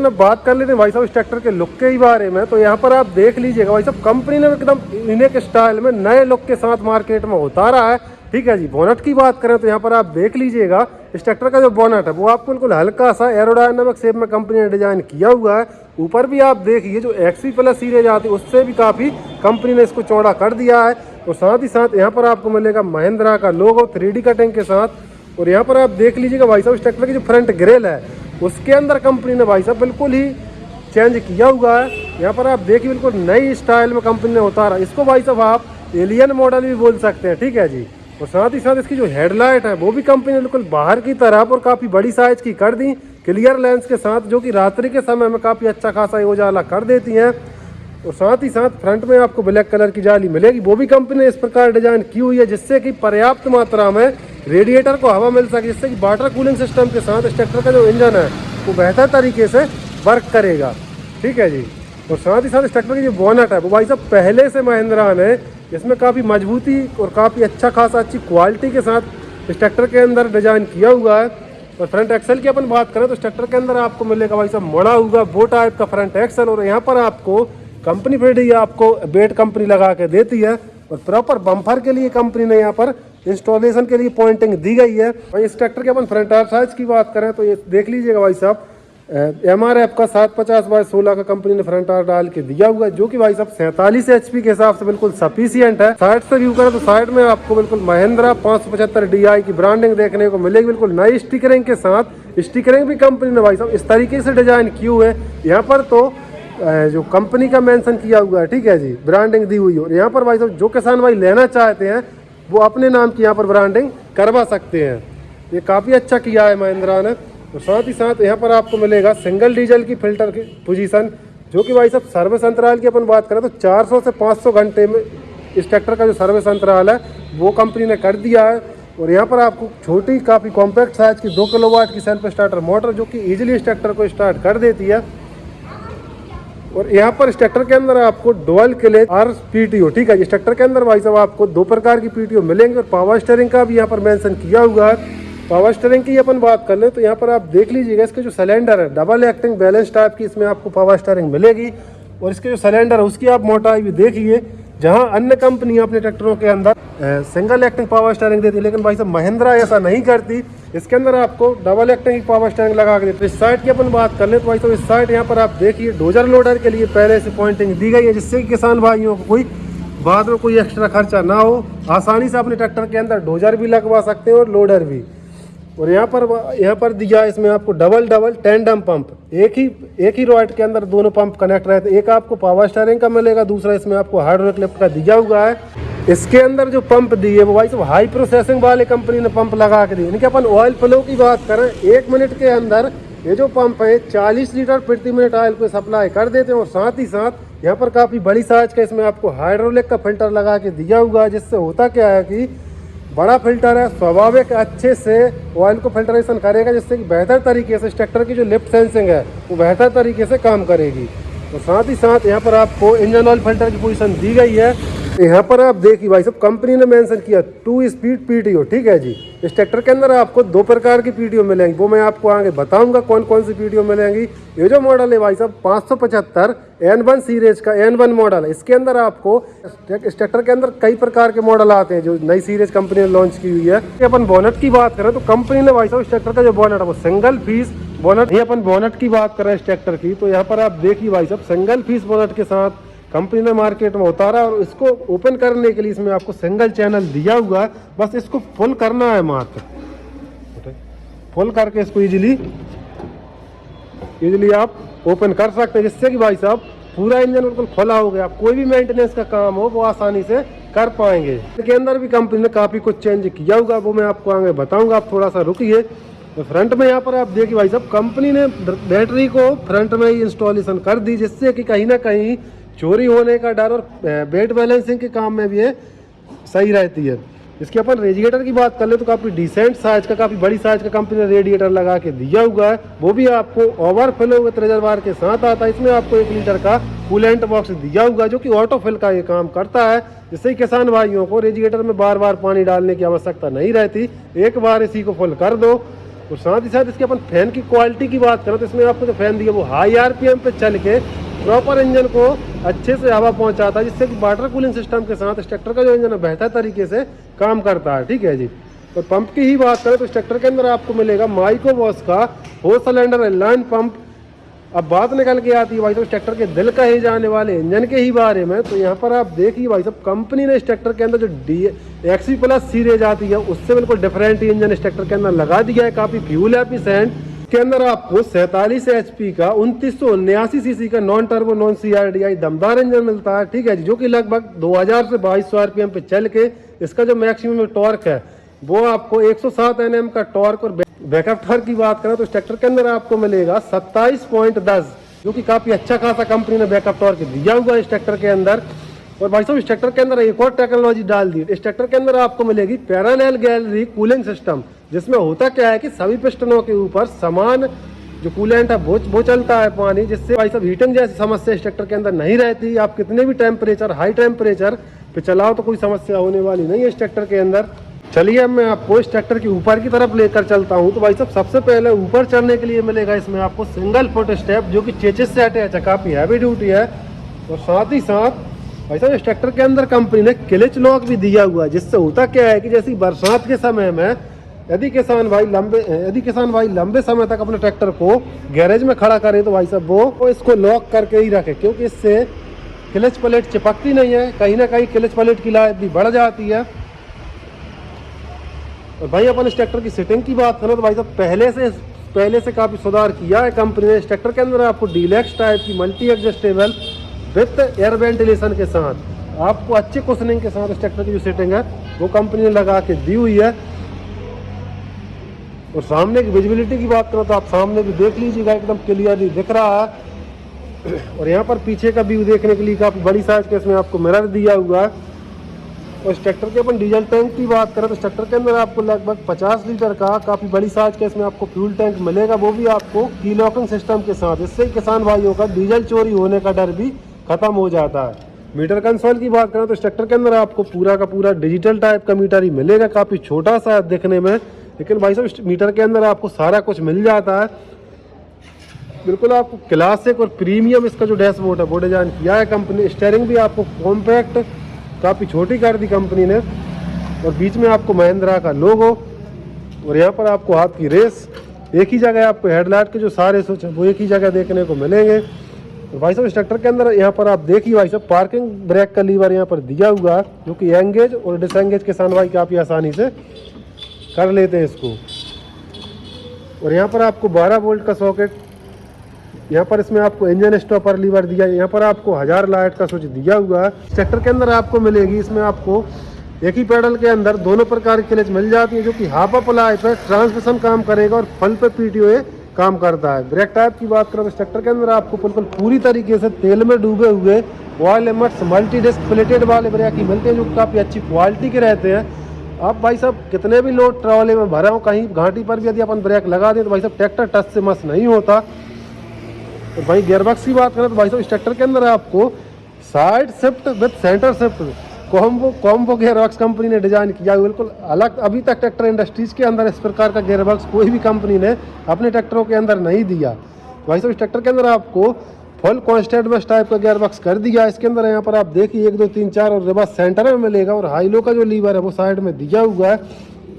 तो बात कर लेते हैं भाई साहब इस ट्रैक्टर के लुक के ही बारे में। तो यहाँ पर आप देख लीजिएगा भाई साहब, कंपनी ने एकदम यूनिक स्टाइल में नए लुक के साथ मार्केट में उतारा है। ठीक है जी। बोनट की बात करें तो यहाँ पर आप देख लीजिएगा इस ट्रैक्टर का जो बोनट है वो आपको बिल्कुल हल्का सा एरोडायनामिक शेप में कंपनी ने डिजाइन किया हुआ है। ऊपर भी आप देखिए जो XP प्लस सीरीज आती है उससे भी काफ़ी कंपनी ने इसको चौड़ा कर दिया है। और साथ ही साथ यहाँ पर आपको मिलेगा महिंद्रा का लोगो 3D कटिंग के साथ। और यहाँ पर आप देख लीजिएगा भाई साहब इस ट्रैक्टर की जो फ्रंट ग्रिल है उसके अंदर कंपनी ने भाई साहब बिल्कुल ही चेंज किया हुआ है। यहाँ पर आप देखिए बिल्कुल नई स्टाइल में कंपनी ने उतारा। इसको भाई साहब आप एलियन मॉडल भी बोल सकते हैं। ठीक है जी। और साथ ही साथ इसकी जो हेडलाइट है वो भी कंपनी ने बिल्कुल बाहर की तरफ और काफ़ी बड़ी साइज की कर दी, क्लियर लेंस के साथ, जो कि रात्रि के समय में काफ़ी अच्छा खासा उजाला कर देती हैं। और साथ ही साथ फ्रंट में आपको ब्लैक कलर की जाली मिलेगी, वो भी कंपनी ने इस प्रकार डिजाइन की हुई है जिससे कि पर्याप्त मात्रा में रेडिएटर को हवा मिल सके, जिससे कि वाटर कूलिंग सिस्टम के साथ इस ट्रैक्टर का जो इंजन है वो बेहतर तरीके से वर्क करेगा। ठीक है जी। और साथ ही साथ इस ट्रैक्टर की जो बोनट है वो भाई साहब पहले से महिंद्रा ने इसमें काफ़ी मजबूती और काफ़ी अच्छा खासा अच्छी क्वालिटी के साथ इस ट्रैक्टर के अंदर डिजाइन किया हुआ है। और फ्रंट एक्सल की अपन बात करें तो इस ट्रैक्टर के अंदर आपको मिलेगा भाई साहब मुड़ा हुआ वो टाइप का फ्रंट एक्सल। और यहाँ पर आपको कंपनी फिर ही आपको बेट कंपनी लगा के देती है। और प्रॉपर बम्फर के लिए कंपनी ने यहाँ पर इंस्टॉलेशन के लिए पॉइंटिंग दी गई है। और इस ट्रैक्टर के अपन फ्रंट टायर साइज की बात करें तो ये देख लीजिएगा भाई साहब MRF का 750/16 का कंपनी ने फ्रंट टायर डाल के दिया हुआ है, जो कि भाई साहब 47 HP के हिसाब से बिल्कुल सफिशियंट है। साइड से व्यू करें तो साइड में आपको बिल्कुल महिंद्रा 575 DI की ब्रांडिंग देखने को मिलेगी, बिल्कुल नई स्टिकरिंग के साथ। स्टिकरिंग भी कंपनी ने भाई साहब इस तरीके से डिजाइन की हुई है। यहाँ पर तो जो कंपनी का मेंशन किया हुआ है, ठीक है जी, ब्रांडिंग दी हुई है। और यहाँ पर भाई साहब जो किसान भाई लेना चाहते हैं वो अपने नाम की यहाँ पर ब्रांडिंग करवा सकते हैं। ये काफ़ी अच्छा किया है महिंद्रा ने। और साथ ही साथ यहाँ पर आपको मिलेगा सिंगल डीजल की फिल्टर की पोजीशन, जो कि भाई साहब सर्विस अंतराल की अपन बात करें तो 400 से 500 घंटे में इस ट्रैक्टर का जो सर्विस अंतराल है वो कंपनी ने कर दिया है। और यहाँ पर आपको छोटी काफ़ी कॉम्पैक्ट साइज की 2 किलोवाट की सेल्फ स्टार्टर मोटर, जो कि ईजिली इस ट्रैक्टर को स्टार्ट कर देती है। और यहाँ पर इस ट्रैक्टर के अंदर आपको डुअल क्लच और PTO, ठीक है, इस ट्रैक्टर के अंदर भाई साहब आपको 2 प्रकार की PTO मिलेंगे। और पावर स्टीयरिंग का भी यहाँ पर मेंशन किया हुआ है। पावर स्टीयरिंग की अपन बात कर लें तो यहाँ पर आप देख लीजिएगा इसके जो सिलेंडर है डबल एक्टिंग बैलेंस टाइप की इसमें आपको पावर स्टीयरिंग मिलेगी। और इसके जो सिलेंडर है उसकी आप मोटाई भी देखिए, जहाँ अन्य कंपनियाँ अपने ट्रैक्टरों के अंदर सिंगल एक्टिंग पावर स्टीयरिंग देती है, लेकिन भाई साहब महिंद्रा ऐसा नहीं करती। इसके अंदर आपको डबल एक्टिंग की पावर स्टीयरिंग लगा के देते हैं। इस साइड की अपन बात कर लें तो भाई साहब इस साइड यहाँ पर आप देखिए डोजर लोडर के लिए पहले से पॉइंटिंग दी गई है, जिससे कि किसान भाइयों को कोई बाद में कोई एक्स्ट्रा खर्चा ना हो, आसानी से अपने ट्रैक्टर के अंदर डोजर भी लगवा सकते हैं और लोडर भी। और यहाँ पर दिया है इसमें आपको डबल टेंडम पंप, एक ही रॉड के अंदर दोनों पंप कनेक्ट रहते हैं। एक आपको पावर स्टीयरिंग का मिलेगा, दूसरा इसमें आपको हाइड्रोलिक लिफ्ट का दिया हुआ है। इसके अंदर जो पंप दिए वो भाई सब हाई प्रोसेसिंग वाले कंपनी ने पंप लगा के दिए। यानी कि अपन ऑयल फ्लो की बात करें 1 मिनट के अंदर ये जो पंप है 40 लीटर प्रति मिनट ऑयल को सप्लाई कर देते हैं। और साथ ही साथ यहाँ पर काफ़ी बड़ी साइज का इसमें आपको हाइड्रोलिक का फिल्टर लगा के दिया हुआ है, जिससे होता क्या है कि बड़ा फिल्टर है, स्वाभाविक अच्छे से ऑयल को फिल्टरेशन करेगा, जिससे कि बेहतर तरीके से इस ट्रैक्टर की जो लिफ्ट सेंसिंग है वो बेहतर तरीके से काम करेगी। और साथ ही साथ यहाँ पर आपको इंजन ऑयल फिल्टर की पोजीशन दी गई है। यहाँ पर आप देखिए भाई साहब कंपनी ने मेंशन किया 2 स्पीड PTO, ठीक है जी। इस ट्रैक्टर के अंदर आपको 2 प्रकार की PTO मिलेंगी, वो मैं आपको आगे बताऊंगा कौन कौन सी PTO मिलेंगी। ये जो मॉडल है भाई साहब 575 N1 सीरीज का N1 मॉडल है। इसके अंदर आपको इस ट्रैक्टर के अंदर कई प्रकार के मॉडल आते हैं जो नई सीरीज कंपनी ने लॉन्च की हुई है। अपन बोनट की बात करें तो कंपनी ने भाई साहब इस ट्रैक्टर का जो बोनट है वो सिंगल पीस बोनट, ये अपन बोनट की बात करें इस ट्रैक्टर की तो यहाँ पर आप देखिए भाई साहब सिंगल पीस बोनट के साथ कंपनी ने मार्केट में उतारा। और इसको ओपन करने के लिए इसमें आपको सिंगल चैनल दिया हुआ है, बस इसको फुल करना है, मात्र फुल करके इसको इजीली आप ओपन कर सकते हैं, जिससे कि भाई साहब पूरा इंजन बिल्कुल खुला हो गया। कोई भी मेंटेनेंस का काम हो वो आसानी से कर पाएंगे। इसके अंदर भी कंपनी ने काफ़ी कुछ चेंज किया होगा, वो मैं आपको आगे बताऊंगा, आप थोड़ा सा रुकिए। तो फ्रंट में यहाँ पर आप देखिए भाई साहब कंपनी ने बैटरी को फ्रंट में ही इंस्टॉलेशन कर दी, जिससे कि कहीं ना कहीं चोरी होने का डर और वेट बैलेंसिंग के काम में भी ये सही रहती है। इसके अपन रेडिएटर की बात कर ले तो काफ़ी डिसेंट साइज का, काफ़ी बड़ी साइज का कंपनी ने रेडिएटर लगा के दिया हुआ है, वो भी आपको ओवरफ्लो विथ रिजर्वायर के साथ आता है। इसमें आपको 1 लीटर का कूलेंट बॉक्स दिया हुआ है, जो कि ऑटो फिल का ये काम करता है, जिससे किसान भाइयों को रेडिएटर में बार बार पानी डालने की आवश्यकता नहीं रहती। एक बार इसी को फुल कर दो और साथ ही साथ इसके अपन फैन की क्वालिटी की बात करें तो इसमें आपको जो फैन दिया वो हाई आरपीएम पे चल के प्रॉपर इंजन को अच्छे से हवा पहुंचाता है, जिससे कि वाटर कूलिंग सिस्टम के साथ इस ट्रैक्टर का जो इंजन है बेहतर तरीके से काम करता है। ठीक है जी। और पंप की ही बात करें तो इस ट्रैक्टर के अंदर आपको मिलेगा माइको बॉस का 4 सिलेंडर इंलाइन पंप। अब बात निकल के आती है भाई साहब इस ट्रैक्टर के दिल कहे जाने वाले इंजन के ही बारे में। तो यहाँ पर आप देखिए भाई साहब कंपनी ने इस ट्रैक्टर के अंदर जो XV प्लस सीरीज आती है उससे बिल्कुल डिफरेंट ही इंजन इस ट्रैक्टर के अंदर लगा दिया है। काफी फ्यूल एफिशिएंट के अंदर आपको 47 HP का 2979 सीसी का नॉन टर्बो नॉन CRDI दमदार इंजन मिलता है। ठीक है जी, जो कि लगभग 2000 से 2200 RPM पे चल के इसका जो मैक्सिमम टॉर्क है वो आपको 107 Nm का टॉर्क और बैकअप टॉर्क की बात करें तो इस ट्रैक्टर के अंदर आपको मिलेगा 27.10, जो कि काफी अच्छा खासा कंपनी ने बैकअप टॉर्क दिया हुआ है इस ट्रैक्टर के अंदर। और भाई साहब इस ट्रैक्टर के अंदर एक और टेक्नोलॉजी डाल दी। इस ट्रैक्टर के अंदर आपको मिलेगी पैरेलल गैलरी कूलिंग सिस्टम, जिसमें होता क्या है कि सभी पिस्टनों के ऊपर समान जो कूलेंट है वो चलता है पानी, जिससे भाई साहब हीटिंग जैसी समस्या इस ट्रैक्टर के अंदर नहीं रहती। आप कितने भी टेम्परेचर हाई टेम्परेचर पे चलाओ तो कोई समस्या होने वाली नहीं है इस ट्रैक्टर के अंदर। चलिए अब मैं आपको इस ट्रैक्टर के ऊपर की तरफ लेकर चलता हूं। तो भाई साहब सबसे पहले ऊपर चढ़ने के लिए मिलेगा इसमें आपको सिंगल फुट स्टेप, जो कि चेचिस से अटैच है, काफी हैवी ड्यूटी है। और साथ ही साथ भाई साहब इस ट्रैक्टर के अंदर कंपनी ने क्लच लॉक भी दिया हुआ है, जिससे होता क्या है कि जैसे बरसात के समय में यदि किसान भाई लंबे समय तक अपने ट्रैक्टर को गैरेज में खड़ा करे तो भाई साहब वो इसको लॉक करके ही रखे, क्योंकि इससे क्लच प्लेट चिपकती नहीं है। कहीं ना कहीं क्लच प्लेट की लाइफ भी बढ़ जाती है। और भाई अपन इस ट्रैक्टर की सेटिंग की बात करें तो भाई साहब पहले से काफ़ी सुधार किया है कंपनी ने। इस ट्रैक्टर के अंदर आपको डीलक्स टाइप की multi adjustable with air ventilation के साथ आपको अच्छे कुशनिंग के साथ इस ट्रैक्टर की जो सेटिंग है वो कंपनी ने लगा के दी हुई है। और सामने की विजिबिलिटी की बात करें तो आप सामने भी देख लीजिएगा, एकदम क्लियरली दिख रहा है। और यहाँ पर पीछे का व्यू देखने के लिए काफ़ी बड़ी साइज का इसमें आपको मिरर दिया हुआ है। और इस ट्रैक्टर के अपन डीजल टैंक की बात करें तो इस ट्रैक्टर के अंदर आपको लगभग 50 लीटर का काफ़ी बड़ी साइज का इसमें आपको फ्यूल टैंक मिलेगा, वो भी आपको की लॉकिंग सिस्टम के साथ। इससे किसान भाइयों का डीजल चोरी होने का डर भी खत्म हो जाता है। मीटर कंसोल की बात करें तो इस ट्रैक्टर के अंदर आपको पूरा का पूरा डिजिटल टाइप का मीटर ही मिलेगा, काफ़ी छोटा सा है दिखने में, लेकिन भाई साहब इस मीटर के अंदर आपको सारा कुछ मिल जाता है। बिल्कुल आपको क्लासिक और प्रीमियम इसका जो डैशबोर्ड है वो डिजाइन किया है कंपनी। स्टीयरिंग भी आपको कॉम्पैक्ट काफ़ी छोटी कर दी कंपनी ने, और बीच में आपको महिंद्रा का लोगो। और यहाँ पर आपको हाथ की रेस, एक ही जगह आपको हेडलाइट के जो सारे स्विच है वो एक ही जगह देखने को मिलेंगे। तो भाई साहब इस ट्रैक्टर के अंदर यहाँ पर आप देखिए भाई साहब पार्किंग ब्रेक का लीवर यहाँ पर दिया हुआ है, जो कि एंगेज और डिसएंगेज किसान भाई काफ़ी आसानी से कर लेते हैं इसको। और यहाँ पर आपको 12 वोल्ट का सॉकेट, यहाँ पर इसमें आपको इंजन स्टॉपर लीवर दिया है, यहाँ पर आपको 1000 लाइट का स्विच दिया हुआ है। ट्रैक्टर के अंदर आपको मिलेगी इसमें आपको एक ही पेडल के अंदर दोनों प्रकार की क्लच मिल जाती है, जो कि हाफ अप्लाई पे ट्रांसमिशन काम करेगा और फल पे PTO काम करता है। ब्रेक टाइप की बात करें तो ट्रैक्टर के अंदर आपको बिल्कुल पूरी तरीके से तेल में डूबे हुए ऑयल एमर्स मल्टी डिस्क प्लेटेड वाले ब्रेक ही मिलते हैं, जो काफ़ी अच्छी क्वालिटी के रहते हैं। आप भाई साहब कितने भी लोड ट्रॉले में भरा हो, कहीं घाटी पर भी यदि अपन ब्रेक लगा दें तो भाई साहब ट्रैक्टर टच से मस नहीं होता। तो भाई गियरबॉक्स की बात करें तो भाई साहब इस ट्रैक्टर के अंदर आपको side shift with centre shift combo gearbox company ने डिजाइन किया, बिल्कुल अलग। अभी तक ट्रैक्टर इंडस्ट्रीज के अंदर इस प्रकार का गियरबॉक्स कोई भी कंपनी ने अपने ट्रैक्टरों के अंदर नहीं दिया। भाई साहब इस ट्रैक्टर के अंदर आपको फुल कॉन्स्टेंट बस टाइप का गियरबॉक्स कर दिया। इसके अंदर यहाँ पर आप देखिए 1 2 3 4 और रिवर्स सेंटर में मिलेगा, और हाई लो का जो लीवर है वो साइड में दिया हुआ है।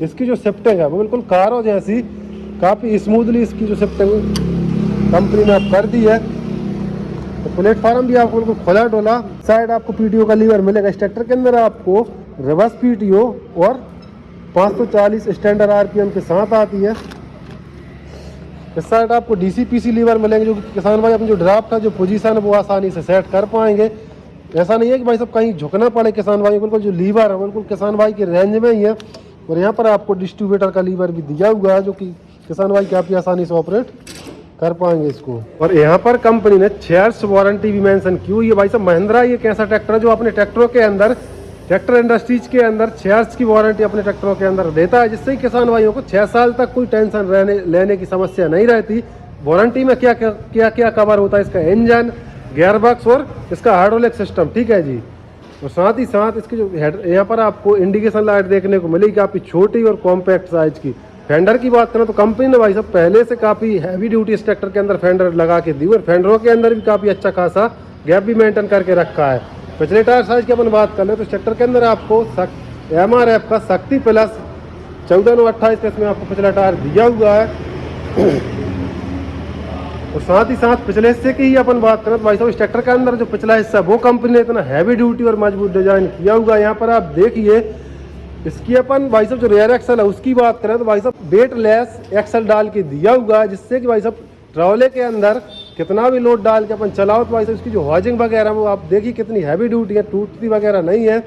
इसकी जो शिफ्टिंग है वो बिल्कुल कारों जैसी काफ़ी स्मूथली इसकी जो शिफ्टिंग कंपनी ने आप कर दी है। तो प्लेटफॉर्म भी आपको बिल्कुल खुला डोला, साइड आपको PTO का लीवर मिलेगा। इस ट्रैक्टर के अंदर आपको रिवर्स PTO और 540 स्टैंडर्ड RPM के साथ आती है। इस साइड आपको DC-PC लीवर मिलेंगे, जो कि किसान भाई अपनी जो ड्राफ्ट है जो पोजीशन है वो आसानी से सेट कर पाएंगे। ऐसा नहीं है कि भाई सब कहीं झुकना पड़े किसान भाई, बिल्कुल जो लीवर है बिल्कुल किसान भाई के रेंज में ही है। और यहाँ पर आपको डिस्ट्रीब्यूटर का लीवर भी दिया हुआ है, जो कि किसान भाई काफ़ी आसानी से ऑपरेट कर पाएंगे इसको। और यहाँ पर कंपनी ने 6 इयर्स वारंटी भी मेंशन की हुई है। भाई साहब महिंद्रा ये एक ऐसा ट्रैक्टर है जो अपने ट्रैक्टरों के अंदर ट्रैक्टर इंडस्ट्रीज के अंदर 6 इयर्स की वारंटी अपने ट्रैक्टरों के अंदर देता है, जिससे किसान भाइयों को 6 साल तक कोई टेंशन लेने की समस्या नहीं रहती। वारंटी में क्या क्या कवर होता है, इसका इंजन, गियरबॉक्स और इसका हाइड्रोलिक सिस्टम। ठीक है जी। और साथ ही साथ इसकी जो हेड यहाँ पर आपको इंडिकेशन लाइट देखने को मिलेगी, काफ़ी छोटी और कॉम्पैक्ट साइज की। फेंडर की बात करें तो कंपनी ने भाई साहब पहले से काफ़ी हैवी ड्यूटी इस ट्रैक्टर के अंदर फेंडर लगा के दी और फेंडरों के अंदर भी काफ़ी अच्छा खासा गैप भी मेंटेन करके रखा है। पिछले टायर साइज की अपन बात कर ले तो इस ट्रैक्टर के अंदर आपको MRF का शक्ति प्लस 14/28 का इसमें आपको पिछला टायर दिया हुआ है। और साथ ही साथ पिछले हिस्से की ही अपन बात करें तो भाई साहब इस ट्रैक्टर के अंदर जो पिछला हिस्सा वो कंपनी ने इतना हैवी ड्यूटी और मजबूत डिजाइन किया हुआ है। यहाँ पर आप देखिए इसकी अपन भाई साहब जो रेयर एक्सल है उसकी बात करें तो भाई साहब वेट लेस एक्सल डाल के दिया हुआ है, जिससे कि भाई साहब ट्रॉले के अंदर कितना भी लोड डाल के अपन चलाओ तो भाई साहब इसकी जो हॉजिंग वगैरह वो आप देखिए कितनी हैवी ड्यूटी है, टूटती वगैरह नहीं है।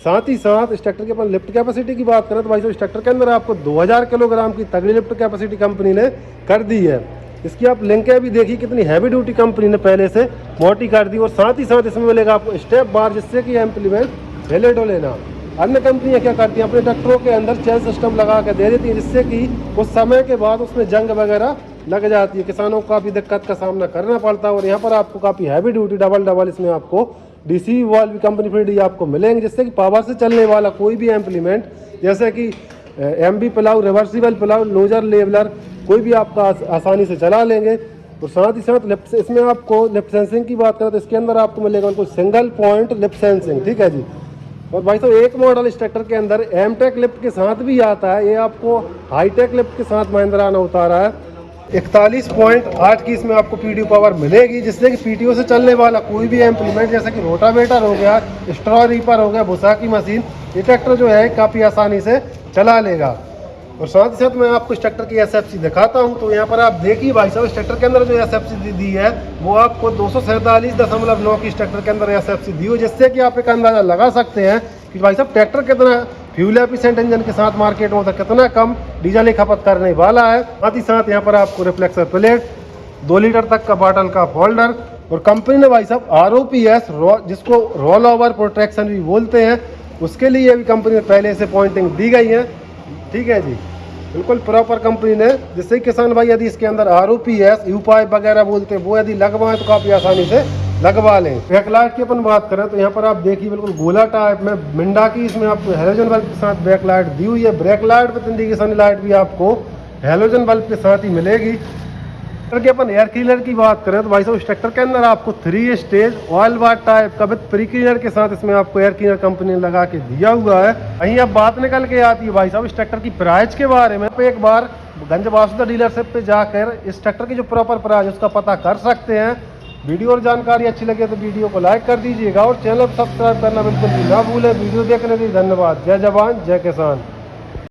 साथ ही साथ इस ट्रैक्टर की अपन लिफ्ट कैपेसिटी की बात करें तो भाई साहब इस ट्रैक्टर के अंदर आपको 2000 किलोग्राम की तगड़ी लिफ्ट कैपेसिटी कंपनी ने कर दी है। इसकी आप लिंकें भी देखिए कितनी हैवी ड्यूटी कंपनी ने पहले से मोटी कर दी। और साथ ही साथ इसमें मिलेगा आपको स्टेप बार, जिससे कि इम्प्लीमेंट हिले डोले ना। अन्य कंपनियां क्या करती हैं अपने ट्रैक्टरों के अंदर चेन सिस्टम लगा के दे देती हैं, जिससे कि कुछ समय के बाद उसमें जंग वगैरह लग जाती है, किसानों को काफ़ी दिक्कत का सामना करना पड़ता है। और यहाँ पर आपको काफ़ी हैवी ड्यूटी डबल इसमें आपको DC वाल्व भी कंपनी फिटेड आपको मिलेंगे, जिससे कि पावर से चलने वाला कोई भी इम्प्लीमेंट जैसे कि MB plough, reversible plough, loser leveller कोई भी आपका आसानी से चला लेंगे। और साथ ही साथ लिफ्ट इसमें आपको लिफ्ट सेंसिंग की बात करें तो इसके अंदर आपको मिलेगा उनको सिंगल पॉइंट लिफ्ट सेंसिंग, ठीक है जी। और भाई साहब एक मॉडल इस ट्रैक्टर के अंदर एमटेक लिफ्ट के साथ भी आता है, ये आपको हाईटेक लिफ्ट के साथ महिंद्रा ने उतारा है। 41.8 की इसमें आपको PTO पावर मिलेगी, जिससे कि PTO से चलने वाला कोई भी इम्प्लीमेंट जैसे कि रोटावेटर हो गया, स्ट्रॉ रीपर हो गया, भूसा की मशीन, ये ट्रैक्टर जो है काफ़ी आसानी से चला लेगा। और साथ ही साथ मैं आपको इस ट्रैक्टर की SFC दिखाता हूं। तो यहाँ पर आप देखिए भाई साहब इस ट्रैक्टर के अंदर जो SFC दी है वो आपको 247.9 की इस ट्रैक्टर के अंदर SFC दी हो, जिससे कि आप एक अंदाजा लगा सकते हैं कि भाई साहब ट्रैक्टर कितना फ्यूल एफिशिएंट इंजन के साथ मार्केट में होता है, कितना कम डीजल की खपत करने वाला है। साथ ही साथ यहाँ पर आपको रिफ्लेक्सर प्लेट, 2 लीटर तक का बॉटल का होल्डर, और कंपनी ने भाई साहब ROPS जिसको रोल ओवर प्रोटेक्शन भी बोलते हैं उसके लिए भी कंपनी ने पहले से पॉइंटिंग दी गई है, ठीक है जी, बिल्कुल प्रॉपर कंपनी ने, जिससे किसान भाई यदि इसके अंदर ROPS U-पाइप वगैरह बोलते हैं वो यदि लगवाएं तो काफ़ी आसानी से लगवा लें। बैकलाइट की अपन बात करें तो यहाँ पर आप देखिए बिल्कुल गोला टाइप में मिंडा की इसमें आपको हेलोजन बल्ब के साथ बैकलाइट दी हुई है। Brake light with indication light भी आपको हेलोजन बल्ब के साथ ही मिलेगी। ट्रैक्टर के अपन एयर क्लीनर की बात करें तो भाई साहब इस ट्रैक्टर के अंदर आपको 3 स्टेज ऑयल बार टाइप का विद प्री क्लीनर के साथ इसमें आपको एयर क्लीनर कंपनी ने लगा के दिया हुआ है। वहीं अब बात निकल के आती है भाई साहब इस ट्रैक्टर की प्राइस के बारे में। एक बार गंज वासुदा डीलरशिप पे जाकर इस ट्रैक्टर की जो प्रॉपर प्राइस उसका पता कर सकते हैं। वीडियो और जानकारी अच्छी लगे तो वीडियो को लाइक कर दीजिएगा और चैनल को सब्सक्राइब करना बिल्कुल भी ना भूलें। वीडियो देखने के लिए धन्यवाद। जय जवान जय किसान।